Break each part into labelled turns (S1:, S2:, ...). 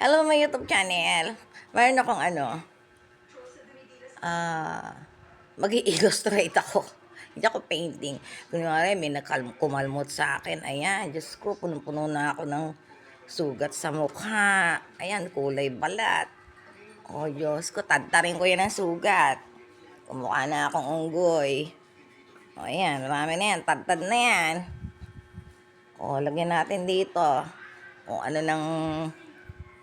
S1: Hello, my YouTube channel. Mayroon akong mag-i-illustrate ako. Hindi ako painting. Kunwari, may kumalmot sa akin. Ayan, Diyos ko, punong-puno na ako ng sugat sa mukha. Ayan, kulay balat. O Diyos ko, tadtarin ko yan ng sugat. Kumukha na akong unggoy. O ayan, marami na yan. Tadtad na yan. O, lagyan natin dito. O ano ng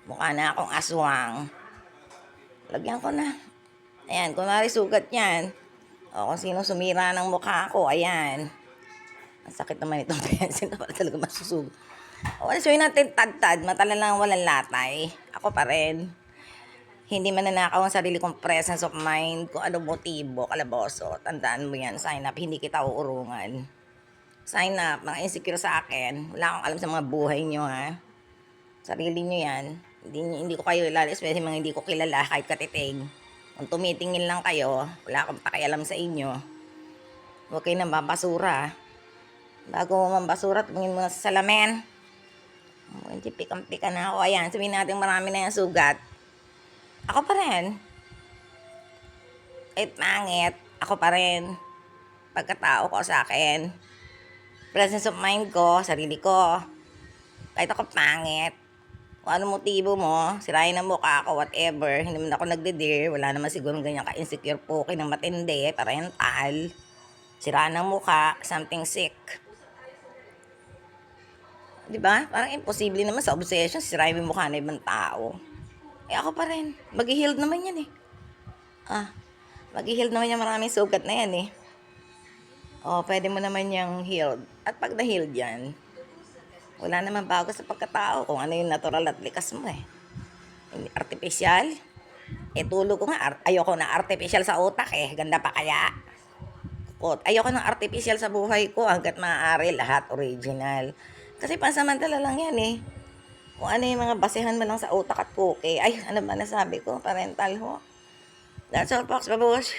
S1: mukha na akong aswang. Lagyan ko na. Ayan, kunwari sugat yan. O kung sino sumira ng mukha ko, ayan. Ang sakit naman itong pencil na para talaga masusugat. O, alisuin natin tad-tad, matalan lang walang latay. Ako pa rin. Hindi mananakaw ang sarili kong presence of mind, kung ano motibo, kalaboso. Tandaan mo yan, sign up, hindi kita uurungan. Sign up, mga insecure sa akin. Wala akong alam sa mga buhay nyo, ha. Sarili nyo yan. Hindi ko kayo ilala, especially mga hindi ko kilala, kahit katitig. Kung tumitingin lang kayo, wala akong pakialam sa inyo. Huwag kayo nang mabasura. Bago mo mambasura, tumingin mo na sa salamin. Hindi, pikang-pika na ako. Ayan, sabihin natin marami na yung sugat. Ako pa rin. Eh, pangit. Ako pa rin. Pagkatao ko sa akin. Presence of mind ko, sarili ko. Kahit ako pangit. Kung ano motibo mo, sirain ang mukha ako, whatever. Hindi naman ako nagde-dare. Wala naman siguro ganyan ka-insecure po ng matindi, parental. Siraan ang mukha, something sick. Diba? Parang imposible naman sa obsession, sirain mo yung mukha na ibang tao. Eh ako pa rin. Mag-healed naman yan eh. Mag-healed naman yan, maraming sugat na yan eh. O, pwede mo naman yung healed. At pag na-healed yan, wala naman bago sa pagkatao kung ano yung natural at likas mo eh. Artificial. Eh tulog ko nga, ayoko na artificial sa utak eh. Ganda pa kaya. Ayoko ng artificial sa buhay ko hanggat maaari lahat original. Kasi pansamantala lang yan eh. Kung ano yung mga basehan mo lang sa utak at puke. Ay, ano ba nasabi ko? Parental ho. That's all, folks. Babush.